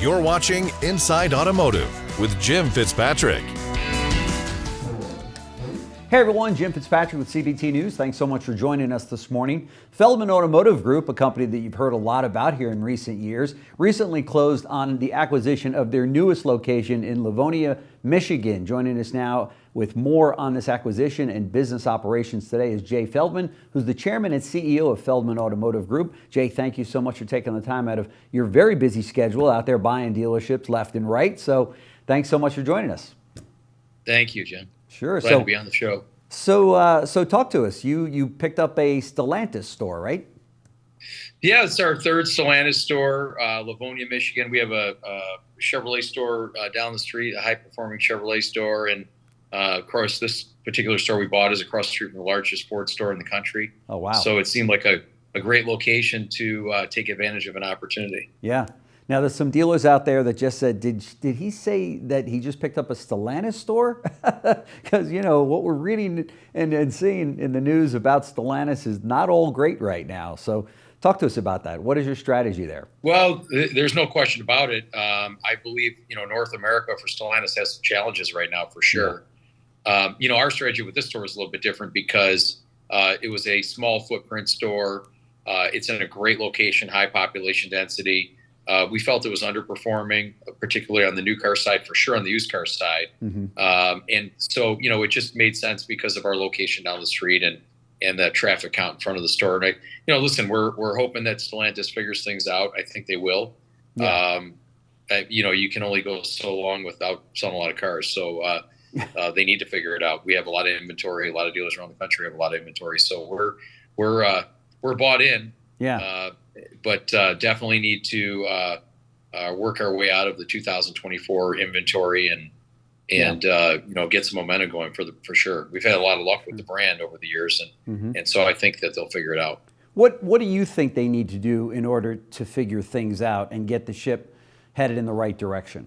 You're watching Inside Automotive with Jim Fitzpatrick. Hey everyone, Jim Fitzpatrick with CBT News. Thanks so much for joining us this morning. Feldman Automotive Group, a company that you've heard a lot about here in recent years, recently closed on the acquisition of their newest location in Livonia, Michigan. Joining us now with more on this acquisition and business operations today is Jay Feldman, who's the chairman and CEO of Feldman Automotive Group. Jay, thank you so much for taking the time out of your very busy schedule out there buying dealerships left and right. So thanks so much for joining us. Thank you, Jim. Sure. Glad to be on the show. So talk to us. You picked up a Stellantis store, right? Yeah, it's our third Stellantis store, Livonia, Michigan. We have a Chevrolet store down the street, a high-performing Chevrolet store, and of course, this particular store we bought is across the street from the largest Ford store in the country. Oh, wow. So it seemed like a great location to take advantage of an opportunity. Yeah. Now, there's some dealers out there that just said, did he say that he just picked up a Stellantis store? Because, you know, what we're reading and seeing in the news about Stellantis is not all great right now. So talk to us about that. What is your strategy there? Well, there's no question about it. I believe, North America for Stellantis has some challenges right now for sure. Yeah. Our strategy with this store is a little bit different because it was a small footprint store. It's in a great location, high population density. We felt it was underperforming, particularly on the new car side, for sure on the used car side. Mm-hmm. And so, it just made sense because of our location down the street and the traffic count in front of the store. And listen, we're hoping that Stellantis figures things out. I think they will. Yeah. You can only go so long without selling a lot of cars. So they need to figure it out. We have a lot of inventory. A lot of dealers around the country have a lot of inventory. So we're bought in. Yeah. But definitely need to work our way out of the 2024 inventory and get some momentum going for sure. We've had a lot of luck with the brand over the years, and so I think that they'll figure it out. What do you think they need to do in order to figure things out and get the ship headed in the right direction?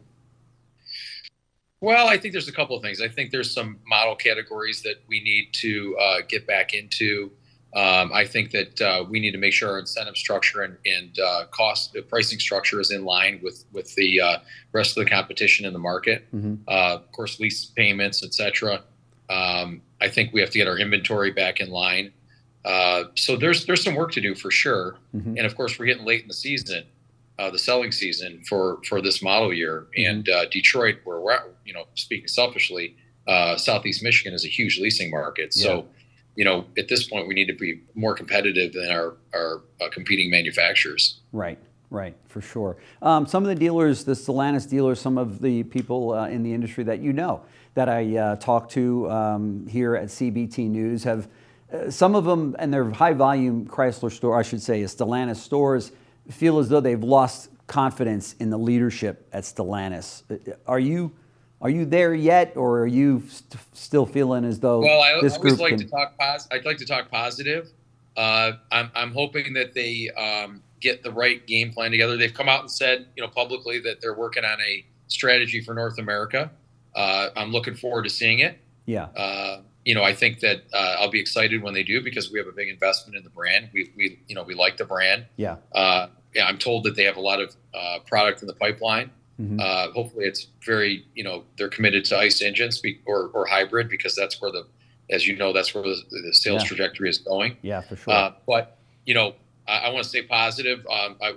Well, I think there's a couple of things. I think there's some model categories that we need to get back into. I think that we need to make sure our incentive structure and pricing structure is in line with the rest of the competition in the market. Mm-hmm. Of course, lease payments, et cetera. I think we have to get our inventory back in line. So there's some work to do for sure. Mm-hmm. And of course, we're getting late in the season, the selling season for this model year. Mm-hmm. And Detroit, where we're at, speaking selfishly, Southeast Michigan is a huge leasing market. Yeah. So at this point, we need to be more competitive than our competing manufacturers. Right, for sure. Some of the dealers, the Stellantis dealers, some of the people in the industry that I talk to here at CBT News have, some of them, and they're high-volume Chrysler store, I should say, Stellantis stores, feel as though they've lost confidence in the leadership at Stellantis. Are you there yet, or are you still feeling as though this group I'd like to talk positive. I'm hoping that they get the right game plan together. They've come out and said, publicly that they're working on a strategy for North America. I'm looking forward to seeing it. Yeah. I think that I'll be excited when they do because we have a big investment in the brand. We like the brand. Yeah. I'm told that they have a lot of product in the pipeline. Mm-hmm. Hopefully it's very, they're committed to ICE engines or hybrid because that's where that's where the sales trajectory is going. Yeah, for sure. But, I want to stay positive.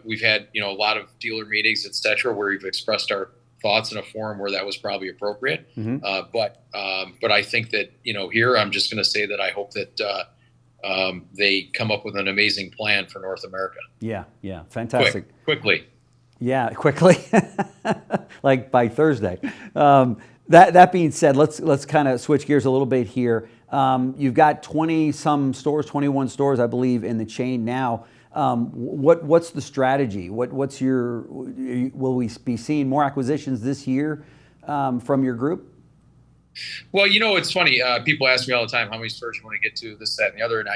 We've had, a lot of dealer meetings, et cetera, where we've expressed our thoughts in a forum where that was probably appropriate. Mm-hmm. But I think that, here I'm just going to say that I hope that they come up with an amazing plan for North America. Yeah. Fantastic. Quickly. Yeah, quickly, like by Thursday. That being said, let's kind of switch gears a little bit here. You've got 20-some stores, 21 stores, I believe, in the chain now. What's the strategy? What's your? Will we be seeing more acquisitions this year from your group? Well, it's funny. People ask me all the time, how many stores you want to get to, this, that, and the other. And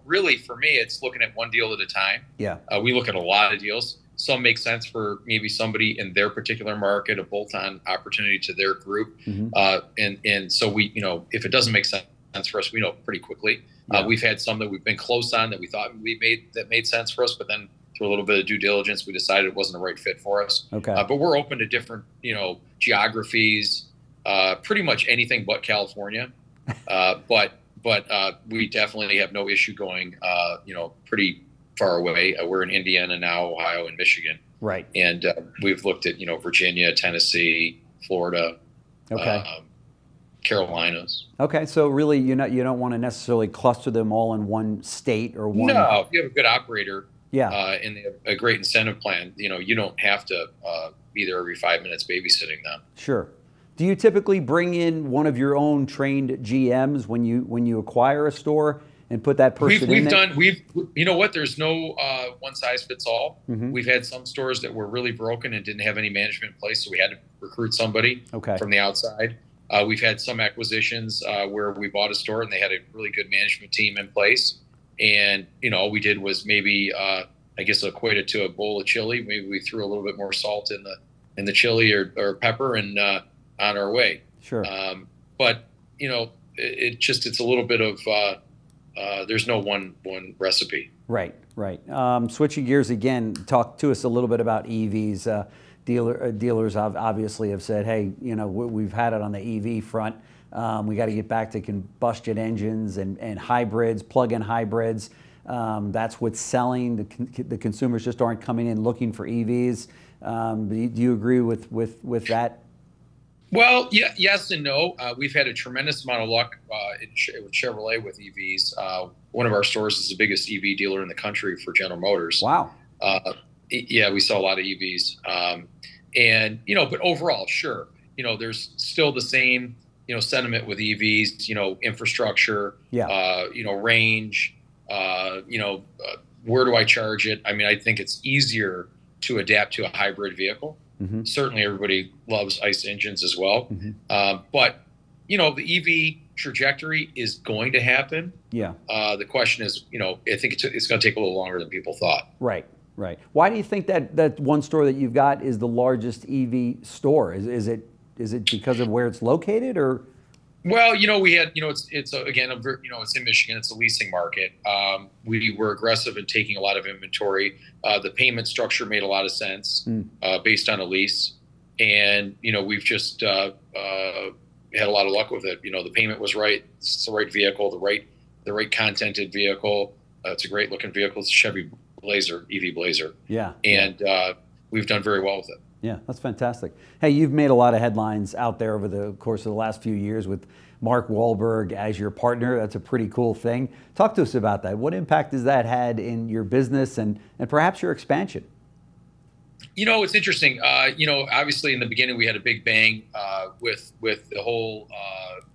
really for me, it's looking at one deal at a time. Yeah. We look at a lot of deals. Some make sense for maybe somebody in their particular market, a bolt-on opportunity to their group. Mm-hmm. And so we, if it doesn't make sense for us, we know pretty quickly. Yeah. We've had some that we've been close on that we thought made sense for us, but then through a little bit of due diligence, we decided it wasn't the right fit for us. Okay. But we're open to different, geographies, pretty much anything but California. But we definitely have no issue going, pretty far away. We're in Indiana now, Ohio, and Michigan. Right. And we've looked at, Virginia, Tennessee, Florida, Carolinas. Okay. So really, you don't want to necessarily cluster them all in one state or one. No, if you have a good operator, yeah, and they have a great incentive plan, you don't have to be there every 5 minutes babysitting them. Sure. Do you typically bring in one of your own trained GMs when you acquire a store and put that person in there? There's no one size fits all. Mm-hmm. We've had some stores that were really broken and didn't have any management in place, so we had to recruit somebody from the outside. We've had some acquisitions where we bought a store and they had a really good management team in place. And, all we did was maybe, equate it to a bowl of chili. Maybe we threw a little bit more salt in the chili or pepper and on our way. Sure. But, it's a little bit of, there's no one recipe. Right. Switching gears again, talk to us a little bit about EVs. Dealers obviously have said, hey, we've had it on the EV front. We got to get back to combustion engines and hybrids, plug-in hybrids. That's what's selling. The consumers just aren't coming in looking for EVs. Do you agree with that? Well, yeah, yes and no. We've had a tremendous amount of luck with Chevrolet with EVs. One of our stores is the biggest EV dealer in the country for General Motors. Wow. Yeah, we sell a lot of EVs. But overall, sure, there's still the same, sentiment with EVs, infrastructure, range, where do I charge it? I mean, I think it's easier to adapt to a hybrid vehicle. Mm-hmm. Certainly everybody loves ICE engines as well. Mm-hmm. But the EV trajectory is going to happen. Yeah. The question is, I think it's going to take a little longer than people thought. Right. Why do you think that one store that you've got is the largest EV store? Is it because of where it's located, or? Well, we had, it's it's in Michigan. It's a leasing market. We were aggressive in taking a lot of inventory. The payment structure made a lot of sense based on a lease, and we've just had a lot of luck with it. The payment was right. It's the right vehicle, the right contented vehicle. It's a great looking vehicle. It's a Chevy Blazer, EV Blazer. Yeah. And we've done very well with it. Yeah, that's fantastic. Hey, you've made a lot of headlines out there over the course of the last few years with Mark Wahlberg as your partner. That's a pretty cool thing. Talk to us about that. What impact has that had in your business and perhaps your expansion? It's interesting. Obviously in the beginning we had a big bang with the whole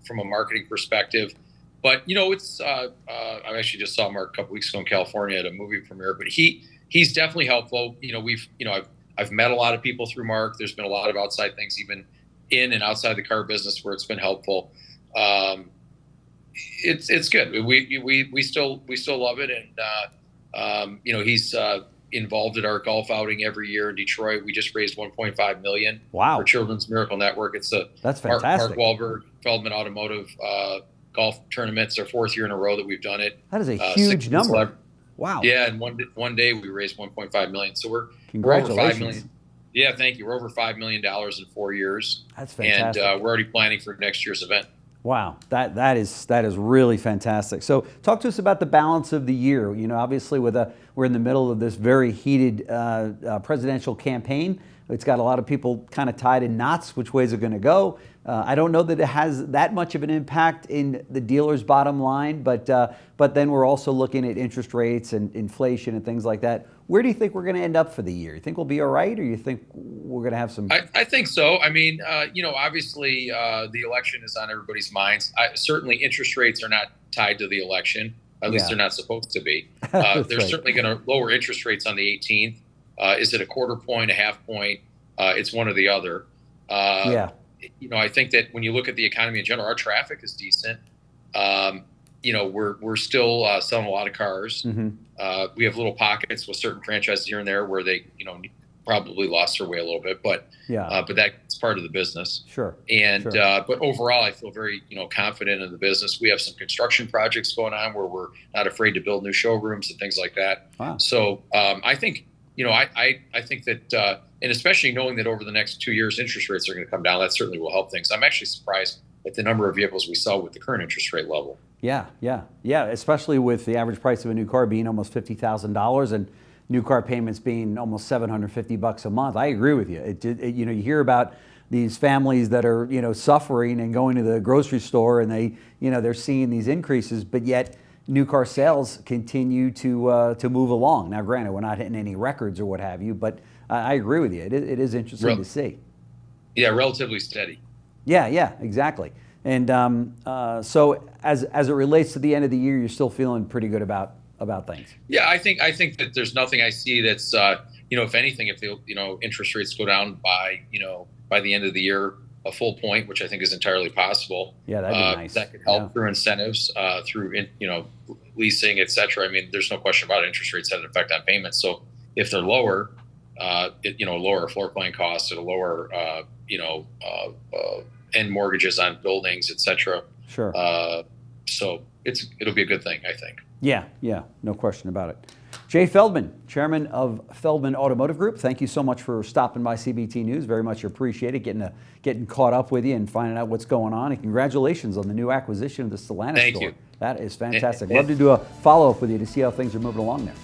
from a marketing perspective. But it's I actually just saw Mark a couple weeks ago in California at a movie premiere. But he's definitely helpful. I've met a lot of people through Mark. There's been a lot of outside things, even in and outside the car business, where it's been helpful. It's good. We still love it, and he's involved at our golf outing every year in Detroit. We just raised $1.5 million for Children's Miracle Network. That's fantastic. Mark Wahlberg, Feldman Automotive golf tournament. It's our fourth year in a row that we've done it. That is a huge number. Wow. Yeah, and one day we raised $1.5 million. So we're Congratulations. over $5 million. Yeah, thank you. We're over $5 million in 4 years. That's fantastic. And we're already planning for next year's event. Wow, that is really fantastic. So talk to us about the balance of the year. Obviously we're in the middle of this very heated presidential campaign. It's got a lot of people kind of tied in knots which ways are going to go. I don't know that it has that much of an impact in the dealer's bottom line, but then we're also looking at interest rates and inflation and things like that. Where do you think we're going to end up for the year? You think we'll be all right, or you think we're going to have some? I think so. I mean, obviously the election is on everybody's minds. Certainly interest rates are not tied to the election. At least they're not supposed to be. They're certainly going to lower interest rates on the 18th. Is it a quarter point, a half point? It's one or the other. I think that when you look at the economy in general, our traffic is decent. We're still selling a lot of cars. Mm-hmm. We have little pockets with certain franchises here and there where they, probably lost their way a little bit, but that's part of the business. Sure. And but overall, I feel very confident in the business. We have some construction projects going on where we're not afraid to build new showrooms and things like that. Wow. So I think I think that, and especially knowing that over the next 2 years, interest rates are going to come down, that certainly will help things. I'm actually surprised at the number of vehicles we sell with the current interest rate level. Yeah. Especially with the average price of a new car being almost $50,000 and new car payments being almost $750 a month. I agree with you. You hear about these families that are, suffering and going to the grocery store and they're seeing these increases, but yet new car sales continue to move along. Now, granted, we're not hitting any records or what have you, but I agree with you. It is interesting to see. Yeah, relatively steady. Yeah, exactly. And so as it relates to the end of the year, you're still feeling pretty good about things. Yeah, I think that there's nothing I see that's if anything, if the interest rates go down by the end of the year a full point, which I think is entirely possible. Yeah, that'd be nice. That could help through incentives, through leasing, et cetera. I mean, there's no question about it. Interest rates have an effect on payments. So if they're lower, lower floor plan costs, it'll lower end mortgages on buildings, et cetera. Sure. So it'll be a good thing, I think. Yeah, no question about it. Jay Feldman, chairman of Feldman Automotive Group, thank you so much for stopping by CBT News. Very much appreciate it, getting caught up with you and finding out what's going on. And congratulations on the new acquisition of the Stellantis store. Thank you. That is fantastic. Love to do a follow-up with you to see how things are moving along there.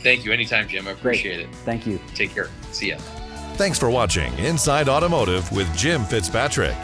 Thank you. Anytime, Jim. I appreciate it. Thank you. Take care. See ya. Thanks for watching Inside Automotive with Jim Fitzpatrick.